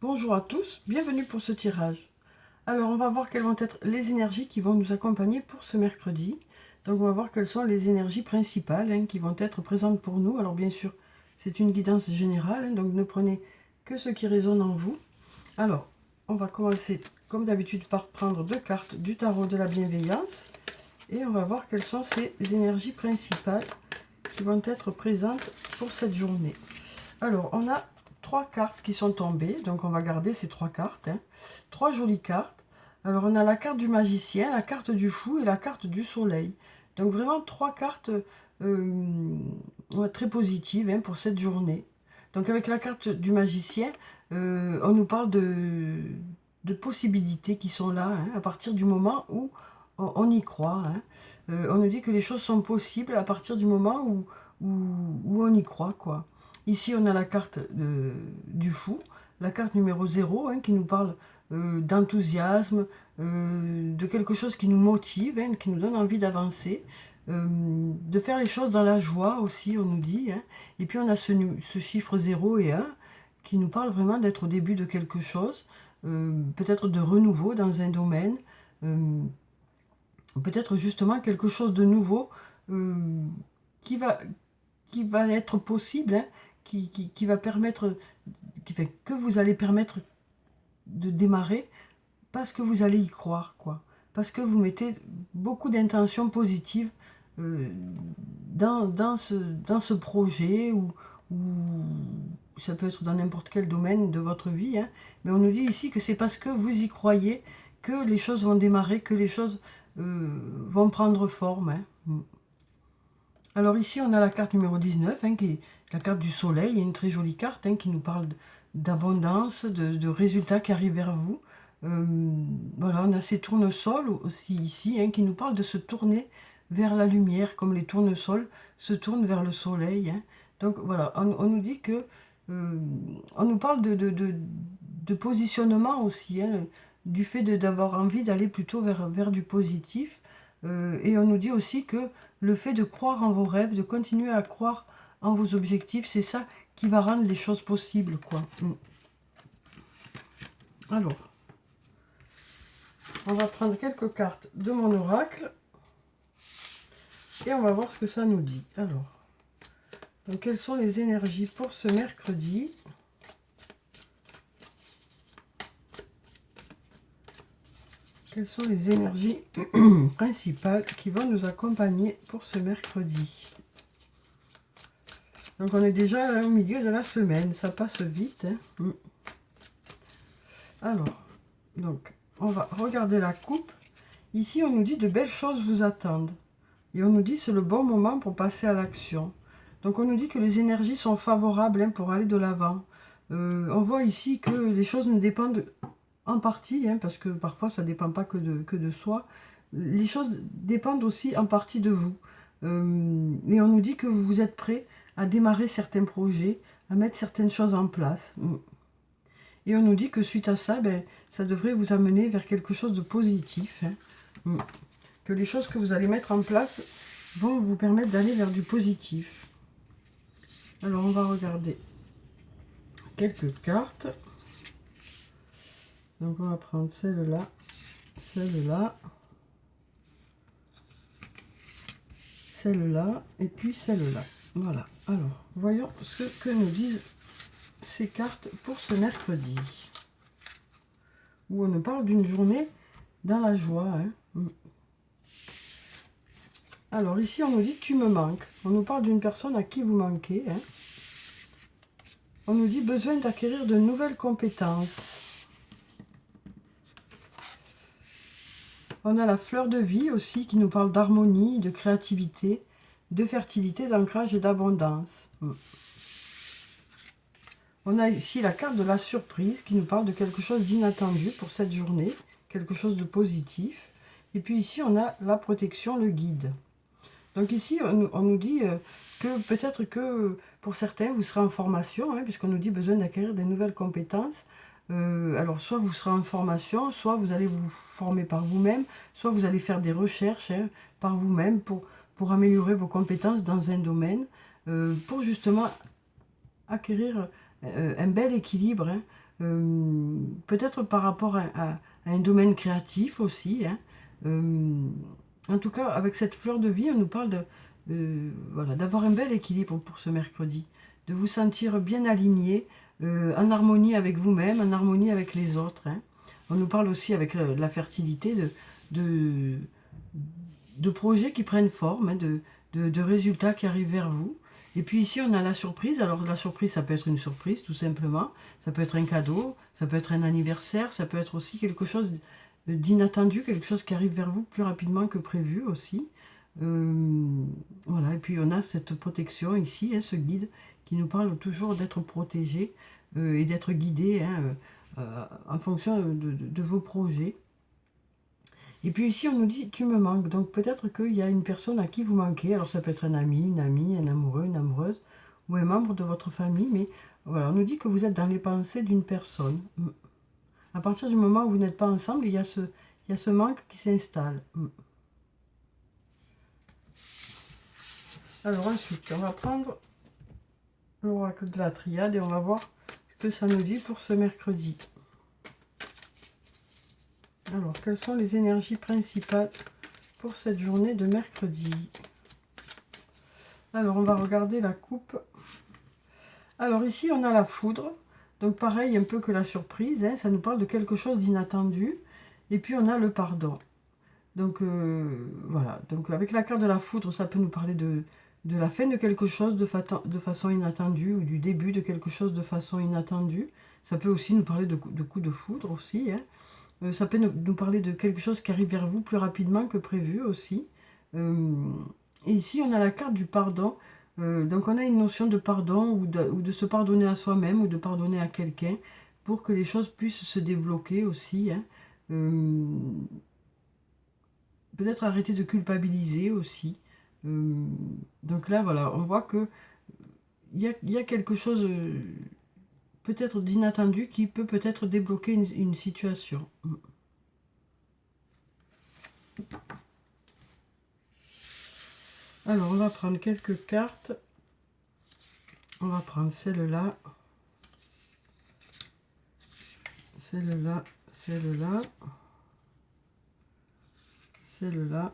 Bonjour à tous, bienvenue pour ce tirage. Alors on va voir quelles vont être les énergies qui vont nous accompagner pour ce mercredi. Donc on va voir quelles sont les énergies principales qui vont être présentes pour nous. Alors bien sûr, c'est une guidance générale, donc ne prenez que ce qui résonne en vous. Alors, on va commencer comme d'habitude par prendre 2 cartes du tarot de la bienveillance. Et on va voir quelles sont ces énergies principales qui vont être présentes pour cette journée. Alors, on a 3 cartes qui sont tombées, donc on va garder ces 3 cartes. 3 jolies cartes. Alors, on a la carte du magicien, la carte du fou et la carte du soleil. Donc, vraiment 3 cartes très positives pour cette journée. Donc, avec la carte du magicien, on nous parle de possibilités qui sont là, à partir du moment où on y croit. On nous dit que les choses sont possibles à partir du moment où on y croit, quoi. Ici, on a la carte du fou, la carte numéro 0, qui nous parle d'enthousiasme, de quelque chose qui nous motive, qui nous donne envie d'avancer, de faire les choses dans la joie aussi, on nous dit. Et puis, on a ce chiffre 0 et 1 qui nous parle vraiment d'être au début de quelque chose, peut-être de renouveau dans un domaine, peut-être justement quelque chose de nouveau qui va être possible, qui va permettre, qui fait que vous allez permettre de démarrer parce que vous allez y croire, quoi. Parce que vous mettez beaucoup d'intentions positives dans ce projet ou ça peut être dans n'importe quel domaine de votre vie, mais on nous dit ici que c'est parce que vous y croyez que les choses vont démarrer, que les choses vont prendre forme. Alors ici, on a la carte numéro 19, qui est la carte du soleil, une très jolie carte qui nous parle d'abondance, de résultats qui arrivent vers vous. Voilà, on a ces tournesols aussi ici, qui nous parlent de se tourner vers la lumière, comme les tournesols se tournent vers le soleil. Donc voilà, on nous dit que... on nous parle de positionnement aussi, du fait d'avoir envie d'aller plutôt vers du positif. Et on nous dit aussi que le fait de croire en vos rêves, de continuer à croire en vos objectifs, c'est ça qui va rendre les choses possibles, quoi. Alors, on va prendre quelques cartes de mon oracle et on va voir ce que ça nous dit. Alors, donc quelles sont les énergies pour ce mercredi ? Quelles sont les énergies principales qui vont nous accompagner pour ce mercredi? Donc on est déjà au milieu de la semaine, ça passe vite. Alors, donc on va regarder la coupe. Ici on nous dit de belles choses vous attendent. Et on nous dit c'est le bon moment pour passer à l'action. Donc on nous dit que les énergies sont favorables pour aller de l'avant. On voit ici que les choses ne dépendent en partie, parce que parfois ça ne dépend pas que de soi. Les choses dépendent aussi en partie de vous. Et on nous dit que vous êtes prêts à démarrer certains projets, à mettre certaines choses en place. Et on nous dit que suite à ça, ça devrait vous amener vers quelque chose de positif. Que les choses que vous allez mettre en place vont vous permettre d'aller vers du positif. Alors on va regarder quelques cartes. Donc on va prendre celle-là, celle-là, celle-là et puis celle-là. Voilà. Alors, voyons ce que nous disent ces cartes pour ce mercredi. Où on nous parle d'une journée dans la joie. Alors ici on nous dit tu me manques. On nous parle d'une personne à qui vous manquez. On nous dit besoin d'acquérir de nouvelles compétences. On a la fleur de vie aussi qui nous parle d'harmonie, de créativité, de fertilité, d'ancrage et d'abondance. On a ici la carte de la surprise qui nous parle de quelque chose d'inattendu pour cette journée, quelque chose de positif. Et puis ici on a la protection, le guide. Donc ici on nous dit que peut-être que pour certains vous serez en formation, puisqu'on nous dit besoin d'acquérir des nouvelles compétences. Alors soit vous serez en formation, soit vous allez vous former par vous-même, soit vous allez faire des recherches par vous-même pour améliorer vos compétences dans un domaine, pour justement acquérir un bel équilibre peut-être par rapport à un domaine créatif aussi, hein. En tout cas, avec cette fleur de vie, on nous parle voilà, d'avoir un bel équilibre pour ce mercredi, de vous sentir bien aligné, en harmonie avec vous-même, en harmonie avec les autres, hein. On nous parle aussi avec la fertilité de, de projets qui prennent forme, hein, de résultats qui arrivent vers vous. Et puis ici, on a la surprise. Alors la surprise, ça peut être une surprise, tout simplement. Ça peut être un cadeau, ça peut être un anniversaire, ça peut être aussi quelque chose d'inattendu, quelque chose qui arrive vers vous plus rapidement que prévu aussi. Voilà, et puis on a cette protection ici, hein, ce guide qui nous parle toujours d'être protégé et d'être guidé, hein, en fonction de vos projets. Et puis ici, on nous dit, tu me manques. Donc peut-être qu'il y a une personne à qui vous manquez. Alors ça peut être un ami, une amie, un amoureux, une amoureuse, ou un membre de votre famille. Mais voilà, on nous dit que vous êtes dans les pensées d'une personne. À partir du moment où vous n'êtes pas ensemble, il y a ce manque qui s'installe. Alors ensuite, on va prendre l'oracle de la triade et on va voir ce que ça nous dit pour ce mercredi. Alors, quelles sont les énergies principales pour cette journée de mercredi? Alors, on va regarder la coupe. Alors, ici, on a la foudre. Donc, pareil, un peu que la surprise, hein, ça nous parle de quelque chose d'inattendu. Et puis, on a le pardon. Donc, voilà. Donc, avec la carte de la foudre, ça peut nous parler de la fin de quelque chose de façon inattendue ou du début de quelque chose de façon inattendue. Ça peut aussi nous parler de coups de foudre aussi, hein. Ça peut nous parler de quelque chose qui arrive vers vous plus rapidement que prévu aussi. Et ici, on a la carte du pardon. Donc, on a une notion de pardon ou de se pardonner à soi-même ou de pardonner à quelqu'un pour que les choses puissent se débloquer aussi, hein. Peut-être arrêter de culpabiliser aussi. Donc là, voilà, on voit que il y a quelque chose peut-être d'inattendu qui peut peut-être débloquer une situation. Alors, on va prendre quelques cartes. On va prendre celle-là. Celle-là. Celle-là. Celle-là.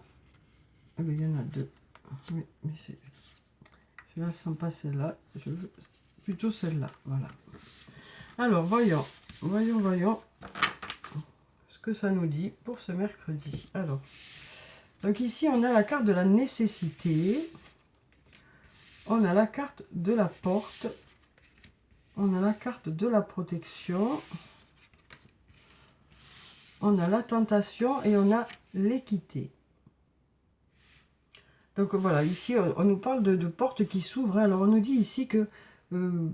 Ah, mais il y en a deux. Oui, mais je ne sens pas celle-là. Je veux plutôt celle-là. Voilà. Alors, voyons ce que ça nous dit pour ce mercredi. Alors, donc ici, on a la carte de la nécessité. On a la carte de la porte. On a la carte de la protection. On a la tentation et on a l'équité. Donc voilà, ici, on nous parle de portes qui s'ouvrent. Alors, on nous dit ici que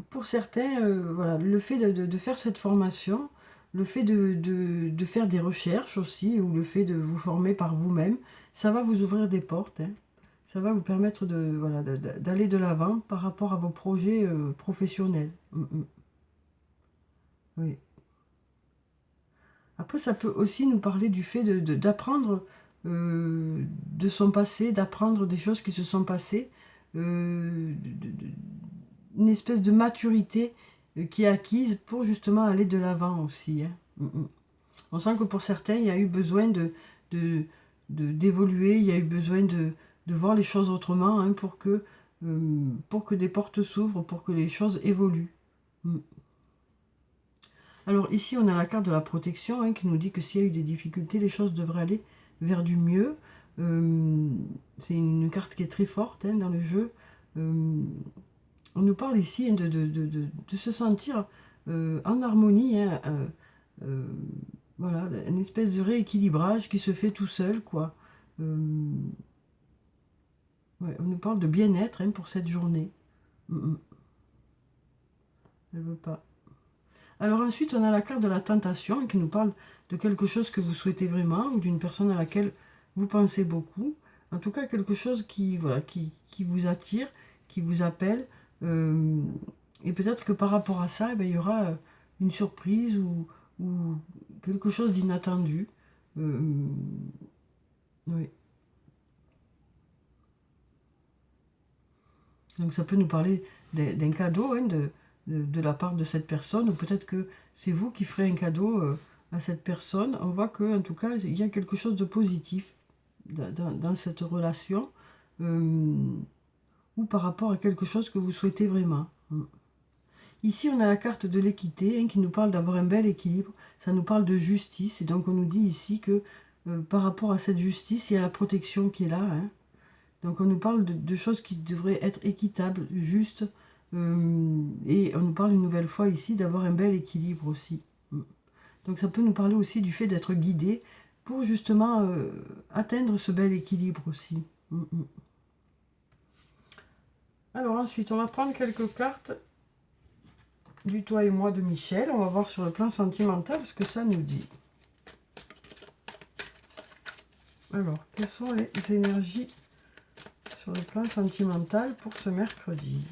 pour certains, voilà, le fait de faire cette formation, le fait de faire des recherches aussi, ou le fait de vous former par vous-même, ça va vous ouvrir des portes, hein. Ça va vous permettre voilà, d'aller de l'avant par rapport à vos projets professionnels. Oui. Après, ça peut aussi nous parler du fait d'apprendre de son passé, d'apprendre des choses qui se sont passées, une espèce de maturité qui est acquise pour justement aller de l'avant aussi, hein. On sent que pour certains, il y a eu besoin d'évoluer, il y a eu besoin de voir les choses autrement, hein, pour que des portes s'ouvrent, pour que les choses évoluent. Alors ici, on a la carte de la protection, hein, qui nous dit que s'il y a eu des difficultés, les choses devraient aller vers du mieux. C'est une carte qui est très forte, hein, dans le jeu. On nous parle ici, hein, de se sentir en harmonie, hein, voilà, une espèce de rééquilibrage qui se fait tout seul, quoi. Ouais, on nous parle de bien-être, hein, pour cette journée. Elle veut pas. Alors ensuite, on a la carte de la tentation qui nous parle de quelque chose que vous souhaitez vraiment ou d'une personne à laquelle vous pensez beaucoup. En tout cas, quelque chose qui, voilà, qui vous attire, qui vous appelle. Et peut-être que par rapport à ça, eh bien, il y aura une surprise ou quelque chose d'inattendu. Oui. Donc ça peut nous parler d'un cadeau, hein, de la part de cette personne, ou peut-être que c'est vous qui ferez un cadeau à cette personne. On voit que, en tout cas, il y a quelque chose de positif dans cette relation, ou par rapport à quelque chose que vous souhaitez vraiment. Ici, on a la carte de l'équité, hein, qui nous parle d'avoir un bel équilibre. Ça nous parle de justice. Et donc, on nous dit ici que par rapport à cette justice, il y a la protection qui est là. Hein. Donc, on nous parle de choses qui devraient être équitables, justes. Et on nous parle une nouvelle fois ici d'avoir un bel équilibre aussi. Donc, ça peut nous parler aussi du fait d'être guidé pour justement atteindre ce bel équilibre aussi. Alors, ensuite, on va prendre quelques cartes du Toi et moi de Michel. On va voir sur le plan sentimental ce que ça nous dit. Alors, quelles sont les énergies sur le plan sentimental pour ce mercredi?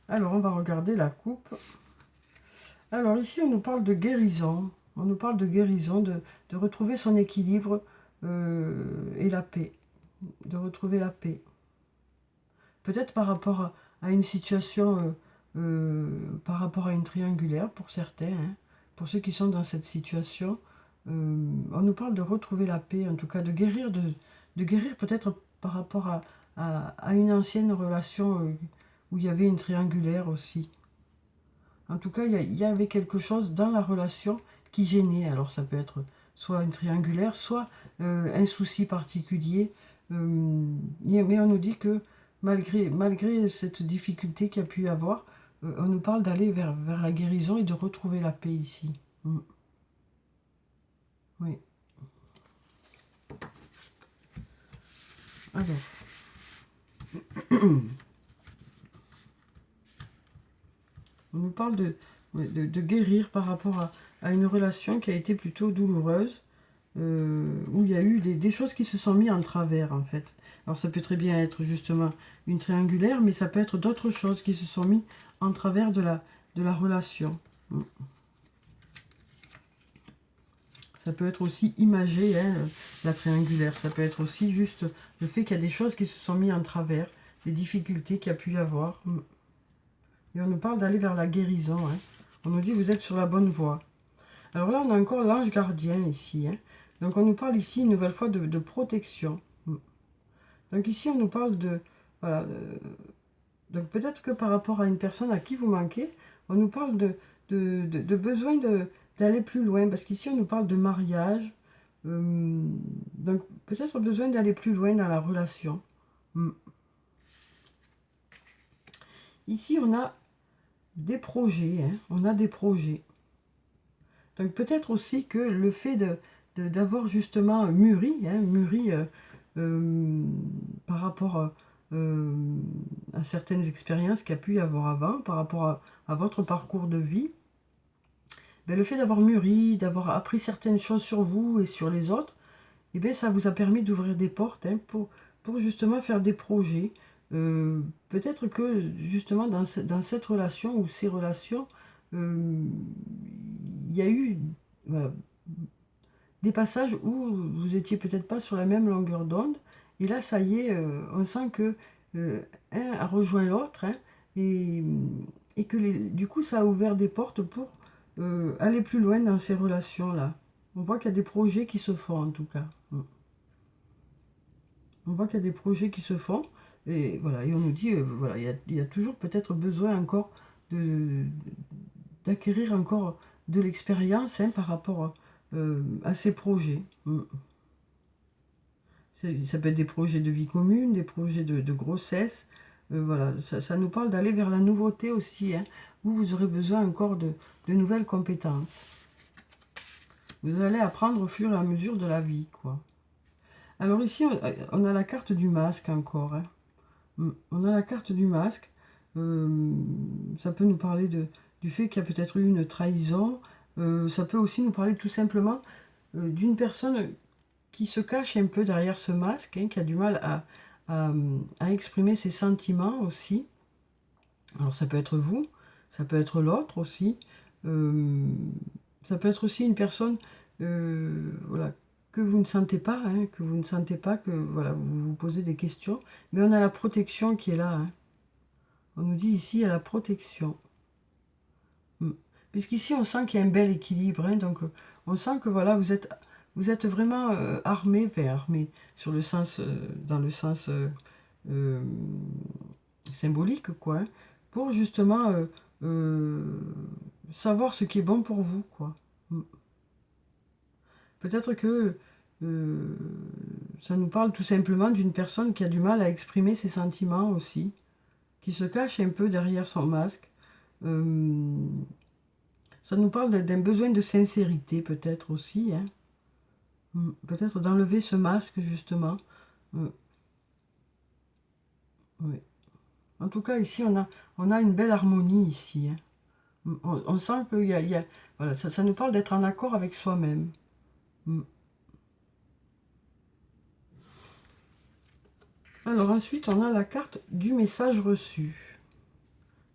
Alors, on va regarder la coupe. Alors, ici, on nous parle de guérison. On nous parle de guérison, de retrouver son équilibre et la paix. De retrouver la paix. Peut-être par rapport à une situation, par rapport à une triangulaire pour certains, hein, pour ceux qui sont dans cette situation. On nous parle de retrouver la paix, en tout cas de guérir peut-être par rapport à une ancienne relation où il y avait une triangulaire aussi. En tout cas, il y avait quelque chose dans la relation qui gênait. Alors ça peut être soit une triangulaire, soit un souci particulier. Mais on nous dit que malgré cette difficulté qu'il y a pu y avoir, on nous parle d'aller vers la guérison et de retrouver la paix ici. Oui. Alors. On nous parle de guérir par rapport à une relation qui a été plutôt douloureuse, où il y a eu des choses qui se sont mises en travers, en fait. Alors ça peut très bien être justement une triangulaire, mais ça peut être d'autres choses qui se sont mises en travers de la relation. Ça peut être aussi imagé, hein, la triangulaire. Ça peut être aussi juste le fait qu'il y a des choses qui se sont mises en travers, des difficultés qu'il y a pu y avoir. Et on nous parle d'aller vers la guérison. Hein. On nous dit vous êtes sur la bonne voie. Alors là, on a encore l'ange gardien ici. Hein. Donc on nous parle ici une nouvelle fois de protection. Donc ici, on nous parle de... Voilà, donc peut-être que par rapport à une personne à qui vous manquez, on nous parle de besoin d'aller plus loin. Parce qu'ici, on nous parle de mariage. Donc peut-être besoin d'aller plus loin dans la relation. Ici, on a des projets. Hein, on a des projets. Donc peut-être aussi que le fait d'avoir justement mûri, hein, par rapport à certaines expériences qu'il y a pu y avoir avant, par rapport à votre parcours de vie, ben, le fait d'avoir mûri, d'avoir appris certaines choses sur vous et sur les autres, eh bien, ça vous a permis d'ouvrir des portes, hein, pour justement faire des projets. Peut-être que justement dans cette relation ou ces relations, il y a eu voilà, des passages où vous étiez peut-être pas sur la même longueur d'onde, et là ça y est, on sent que un a rejoint l'autre, hein, et que du coup ça a ouvert des portes pour aller plus loin dans ces relations-là. On voit qu'il y a des projets qui se font en tout cas. On voit qu'il y a des projets qui se font, et voilà, et on nous dit, voilà, il y a toujours peut-être besoin encore d'acquérir encore de l'expérience, hein, par rapport à ces projets. Ça peut être des projets de vie commune, des projets de grossesse. Voilà, ça nous parle d'aller vers la nouveauté aussi, hein, où vous aurez besoin encore de nouvelles compétences. Vous allez apprendre au fur et à mesure de la vie, quoi. Alors ici, on a la carte du masque encore. Hein. On a la carte du masque. Ça peut nous parler du fait qu'il y a peut-être eu une trahison. Ça peut aussi nous parler tout simplement d'une personne qui se cache un peu derrière ce masque, hein, qui a du mal à exprimer ses sentiments aussi. Alors ça peut être vous, ça peut être l'autre aussi. Ça peut être aussi une personne voilà, que vous ne sentez pas, hein, que voilà, vous vous posez des questions. Mais on a la protection qui est là. Hein. On nous dit ici, il y a la protection. Puisqu'ici, on sent qu'il y a un bel équilibre. Hein, donc, on sent que voilà, vous êtes vraiment armé, armé, sur le sens, dans le sens symbolique, quoi. Hein, pour justement savoir ce qui est bon pour vous, quoi. Peut-être que ça nous parle tout simplement d'une personne qui a du mal à exprimer ses sentiments aussi, qui se cache un peu derrière son masque. Ça nous parle d'un besoin de sincérité peut-être aussi. Hein. Peut-être d'enlever ce masque justement. Oui. En tout cas ici on a une belle harmonie ici. Hein. On sent qu'il y a, voilà, ça nous parle d'être en accord avec soi-même. Alors ensuite, on a la carte du message reçu.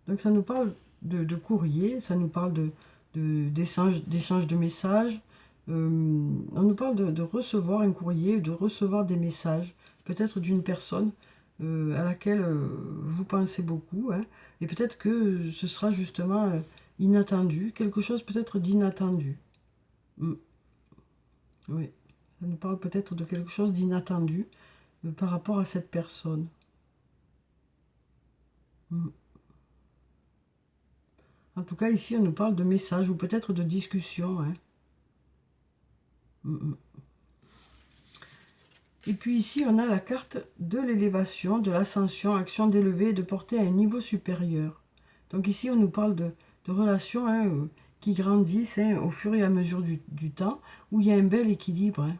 Donc ça nous parle de courrier, ça nous parle d'échange de messages. On nous parle de recevoir un courrier, de recevoir des messages, peut-être d'une personne à laquelle vous pensez beaucoup. Hein, et peut-être que ce sera justement inattendu, quelque chose peut-être d'inattendu. Oui, ça nous parle peut-être de quelque chose d'inattendu par rapport à cette personne. En tout cas, ici, on nous parle de messages ou peut-être de discussions. Hein. Et puis ici, on a la carte de l'élévation, de l'ascension, action d'élever et de porter à un niveau supérieur. Donc ici, on nous parle de relations hein, qui grandissent hein, au fur et à mesure du temps, où il y a un bel équilibre. Hein.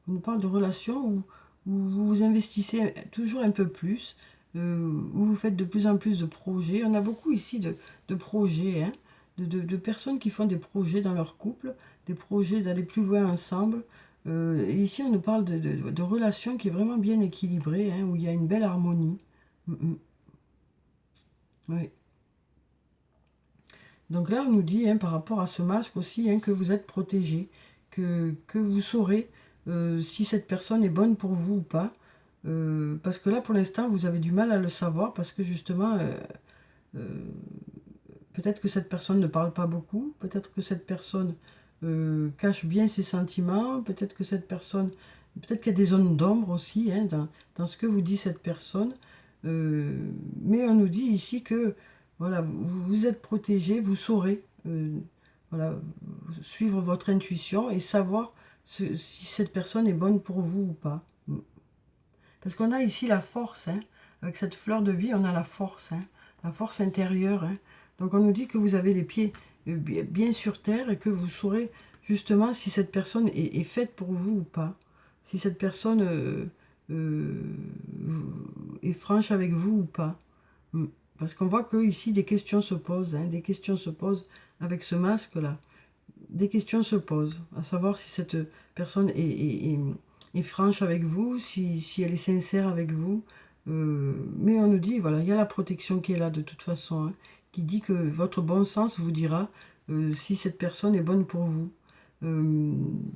On nous parle de relations où vous vous investissez toujours un peu plus, où vous faites de plus en plus de projets. On a beaucoup ici de projets, hein, de personnes qui font des projets dans leur couple, des projets d'aller plus loin ensemble. Et ici, on nous parle de relations qui est vraiment bien équilibrée, hein, où il y a une belle harmonie. Oui. Donc là, on nous dit, hein, par rapport à ce masque aussi, hein, que vous êtes protégé, que vous saurez si cette personne est bonne pour vous ou pas. Parce que là, pour l'instant, vous avez du mal à le savoir, parce que justement, peut-être que cette personne ne parle pas beaucoup, peut-être que cette personne cache bien ses sentiments, peut-être que cette personne, peut-être qu'il y a des zones d'ombre aussi hein, dans ce que vous dit cette personne. Mais on nous dit ici que voilà, vous êtes protégé, vous saurez voilà, suivre votre intuition et savoir si cette personne est bonne pour vous ou pas. Parce qu'on a ici la force, hein. Avec cette fleur de vie, on a la force intérieure. Hein. Donc on nous dit que vous avez les pieds bien sur terre et que vous saurez justement si cette personne est faite pour vous ou pas. Si cette personne est franche avec vous ou pas. Parce qu'on voit que ici des questions se posent, hein, des questions se posent avec ce masque-là. Des questions se posent, à savoir si cette personne est franche avec vous, si elle est sincère avec vous. Mais on nous dit, voilà, il y a la protection qui est là de toute façon, hein, qui dit que votre bon sens vous dira si cette personne est bonne pour vous.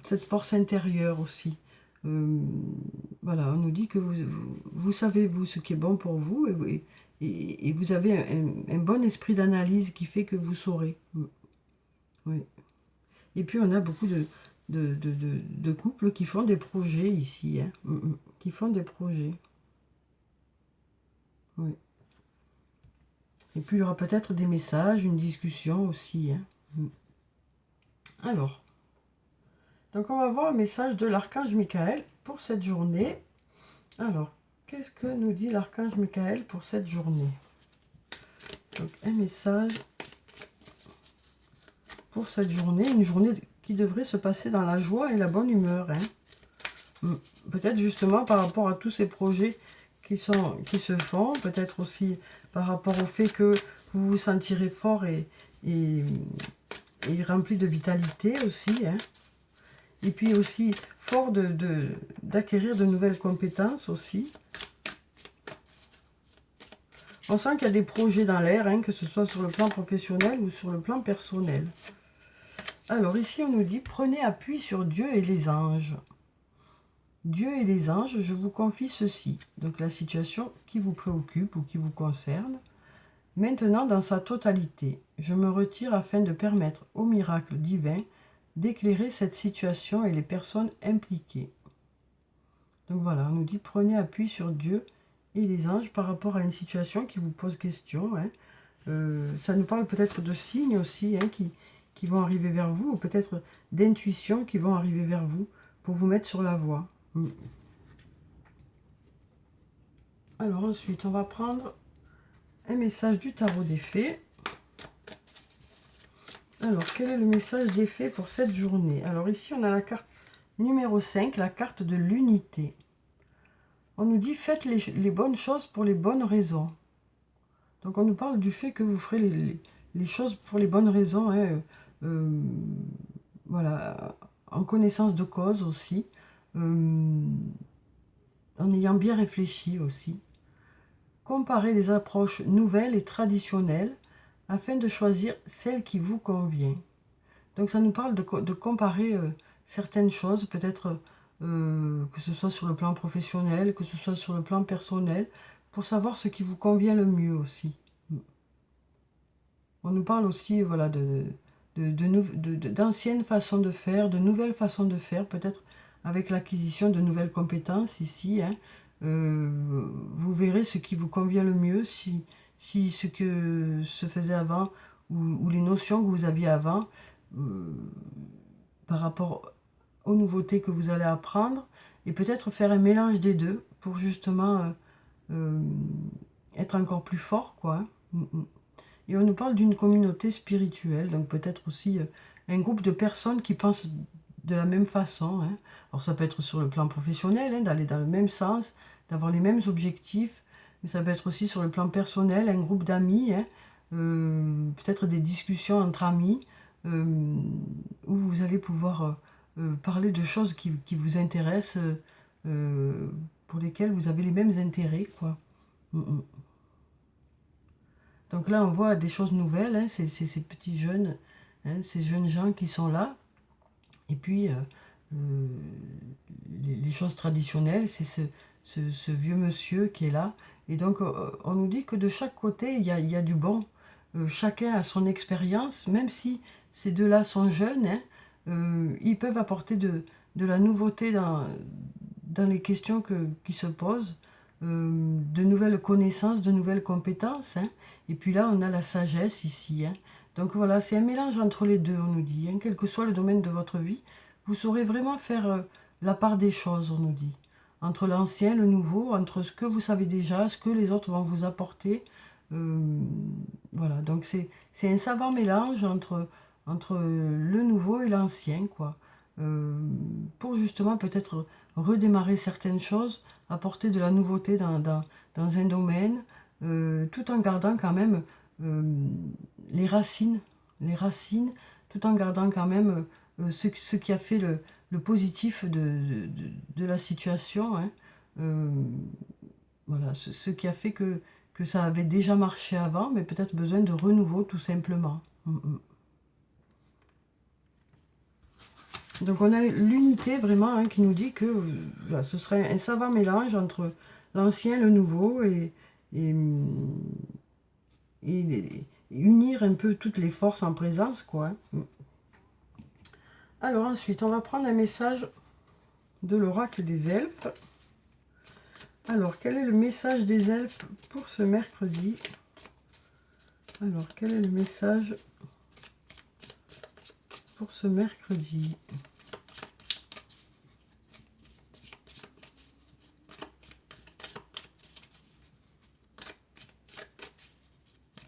Cette force intérieure aussi. Voilà, on nous dit que vous savez, vous, ce qui est bon pour vous, et vous avez un bon esprit d'analyse qui fait que vous saurez. Oui. Et puis on a beaucoup de couples qui font des projets ici, hein, qui font des projets. Oui. Et puis il y aura peut-être des messages, une discussion aussi. Hein. Alors, donc on va voir le message de l'archange Michael pour cette journée. Alors, qu'est-ce que nous dit l'archange Michael pour cette journée? Donc un message pour cette journée, une journée qui devrait se passer dans la joie et la bonne humeur. Hein. Peut-être justement par rapport à tous ces projets qui se font, peut-être aussi par rapport au fait que vous vous sentirez fort et rempli de vitalité aussi. Hein. Et puis aussi fort d'acquérir de nouvelles compétences aussi. On sent qu'il y a des projets dans l'air, hein, que ce soit sur le plan professionnel ou sur le plan personnel. Alors ici on nous dit, prenez appui sur Dieu et les anges. Dieu et les anges, je vous confie ceci. Donc la situation qui vous préoccupe ou qui vous concerne. Maintenant, dans sa totalité, je me retire afin de permettre au miracle divin d'éclairer cette situation et les personnes impliquées. Donc voilà, on nous dit prenez appui sur Dieu et les anges par rapport à une situation qui vous pose question. Hein. Ça nous parle peut-être de signes aussi hein, qui vont arriver vers vous, ou peut-être d'intuitions qui vont arriver vers vous pour vous mettre sur la voie. Alors ensuite, on va prendre un message du tarot des fées. Alors, quel est le message des fées pour cette journée? Alors ici, on a la carte numéro 5, la carte de l'unité. On nous dit, faites les bonnes choses pour les bonnes raisons. Donc on nous parle du fait que vous ferez les choses pour les bonnes raisons. Hein, voilà, en connaissance de cause aussi. En ayant bien réfléchi aussi. Comparez les approches nouvelles et traditionnelles afin de choisir celle qui vous convient. Donc ça nous parle de comparer certaines choses, peut-être que ce soit sur le plan professionnel, que ce soit sur le plan personnel, pour savoir ce qui vous convient le mieux aussi. On nous parle aussi voilà, d'anciennes façons de faire, de nouvelles façons de faire, peut-être avec l'acquisition de nouvelles compétences ici. Hein. Vous verrez ce qui vous convient le mieux, si ce que se faisait avant ou les notions que vous aviez avant par rapport aux nouveautés que vous allez apprendre, et peut-être faire un mélange des deux pour justement être encore plus fort, quoi. Et on nous parle d'une communauté spirituelle, donc peut-être aussi un groupe de personnes qui pensent de la même façon. Hein. Alors ça peut être sur le plan professionnel, hein, d'aller dans le même sens, d'avoir les mêmes objectifs, mais ça peut être aussi sur le plan personnel, un groupe d'amis, hein, peut-être des discussions entre amis, où vous allez pouvoir parler de choses qui vous intéressent, pour lesquelles vous avez les mêmes intérêts, quoi. Donc là, on voit des choses nouvelles, hein, ces petits jeunes, hein, ces jeunes gens qui sont là. Et puis, les choses traditionnelles, c'est ce vieux monsieur qui est là. Et donc, on nous dit que de chaque côté, il y a du bon. Chacun a son expérience, même si ces deux-là sont jeunes, hein, ils peuvent apporter de la nouveauté dans les questions qui se posent, de nouvelles connaissances, de nouvelles compétences. Hein. Et puis là, on a la sagesse ici. Hein. Donc voilà, c'est un mélange entre les deux, on nous dit. Hein. Quel que soit le domaine de votre vie, vous saurez vraiment faire la part des choses, on nous dit. Entre l'ancien, le nouveau, entre ce que vous savez déjà, ce que les autres vont vous apporter. Voilà, donc c'est un savant mélange entre le nouveau et l'ancien, quoi. Pour justement peut-être redémarrer certaines choses, apporter de la nouveauté dans un domaine, tout en gardant quand même les racines, tout en gardant quand même ce qui a fait le positif de la situation. Hein. Voilà, ce qui a fait que ça avait déjà marché avant, mais peut-être besoin de renouveau tout simplement. Donc on a l'unité vraiment hein, qui nous dit que ce serait un savant mélange entre l'ancien, le nouveau et unir un peu toutes les forces en présence, quoi. Alors ensuite, on va prendre un message de l'oracle des elfes. Alors, quel est le message des elfes pour ce mercredi? Alors, quel est le message pour ce mercredi?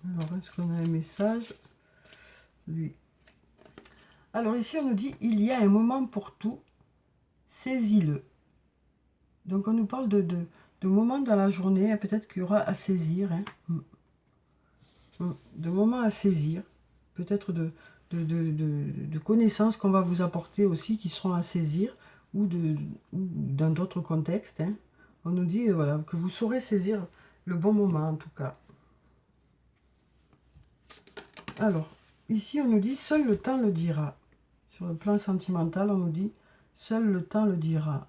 Alors, est-ce qu'on a un message? Oui. Alors ici, on nous dit, il y a un moment pour tout, saisis-le. Donc, on nous parle de moments dans la journée, hein, peut-être qu'il y aura à saisir. Hein. De moments à saisir. Peut-être de connaissances qu'on va vous apporter aussi, qui seront à saisir, ou dans d'autres contextes. Hein. On nous dit voilà, que vous saurez saisir le bon moment, en tout cas. Alors, ici, on nous dit, seul le temps le dira. Sur le plan sentimental, on nous dit, seul le temps le dira.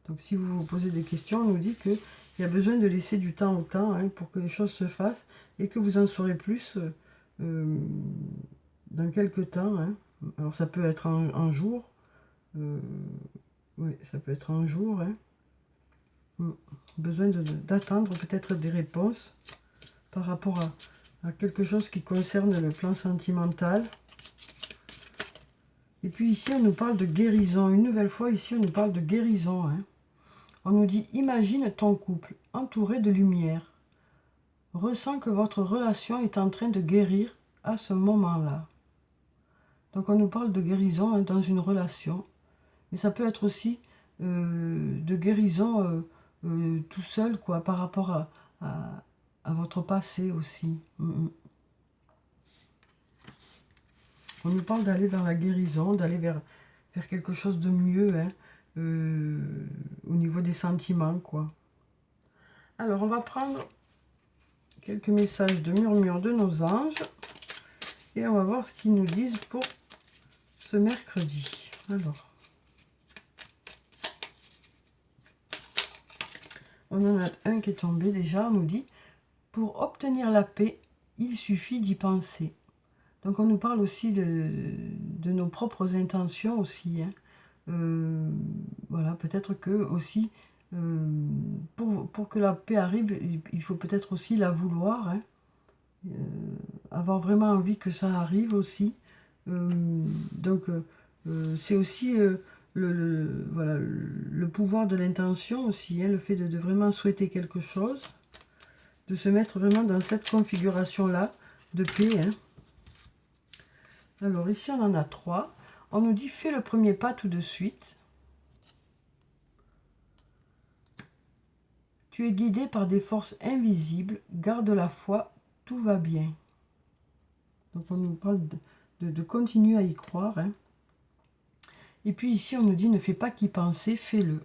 Donc, si vous vous posez des questions, on nous dit qu'il il y a besoin de laisser du temps au temps, hein, pour que les choses se fassent et que vous en saurez plus dans quelques temps, hein. Alors ça peut être un jour, oui, ça peut être un jour, hein. Besoin d'attendre peut-être des réponses par rapport à quelque chose qui concerne le plan sentimental. Et puis ici, on nous parle de guérison. Une nouvelle fois, ici, on nous parle de guérison, hein. On nous dit, imagine ton couple entouré de lumière. Ressens que votre relation est en train de guérir à ce moment-là. Donc on nous parle de guérison, hein, dans une relation. Mais ça peut être aussi de guérison tout seul, quoi, par rapport à votre passé aussi. On nous parle d'aller vers la guérison, d'aller vers quelque chose de mieux, hein, au niveau des sentiments, quoi. Alors, on va prendre quelques messages de murmure de nos anges et on va voir ce qu'ils nous disent pour ce mercredi. Alors, on en a un qui est tombé déjà. On nous dit, pour obtenir la paix, il suffit d'y penser. Donc on nous parle aussi de nos propres intentions aussi, hein. Voilà, peut-être que aussi, pour que la paix arrive, il faut peut-être aussi la vouloir, hein. Avoir vraiment envie que ça arrive aussi. Donc c'est aussi voilà, le pouvoir de l'intention aussi, hein, le fait de vraiment souhaiter quelque chose, de se mettre vraiment dans cette configuration-là de paix, hein. Alors ici, on en a 3. On nous dit, fais le premier pas tout de suite. Tu es guidé par des forces invisibles. Garde la foi, tout va bien. Donc on nous parle de continuer à y croire, hein. Et puis ici, on nous dit, ne fais pas qu'y penser, fais-le.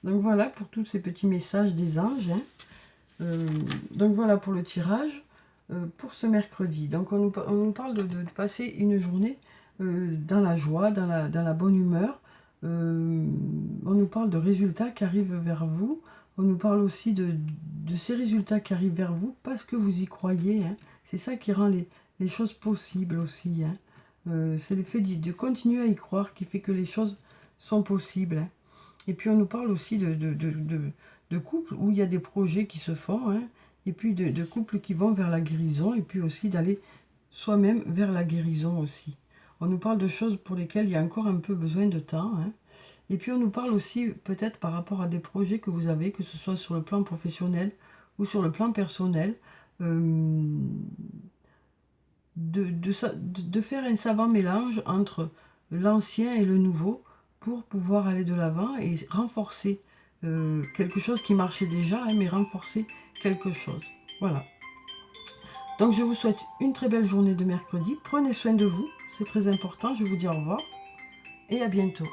Donc voilà pour tous ces petits messages des anges, hein. Donc voilà pour le tirage. Pour ce mercredi. Donc on nous parle de passer une journée dans la joie, dans la bonne humeur. On nous parle de résultats qui arrivent vers vous. On nous parle aussi de ces résultats qui arrivent vers vous parce que vous y croyez, hein. C'est ça qui rend les choses possibles aussi, hein. C'est le fait de continuer à y croire qui fait que les choses sont possibles, hein. Et puis on nous parle aussi de couples où il y a des projets qui se font, hein. Et puis de couples qui vont vers la guérison, et puis aussi d'aller soi-même vers la guérison aussi. On nous parle de choses pour lesquelles il y a encore un peu besoin de temps, hein. Et puis on nous parle aussi peut-être par rapport à des projets que vous avez, que ce soit sur le plan professionnel ou sur le plan personnel, de faire un savant mélange entre l'ancien et le nouveau pour pouvoir aller de l'avant et renforcer quelque chose qui marchait déjà, hein, mais renforcer quelque chose. Voilà. Donc je vous souhaite une très belle journée de mercredi. Prenez soin de vous, c'est très important. Je vous dis au revoir et à bientôt.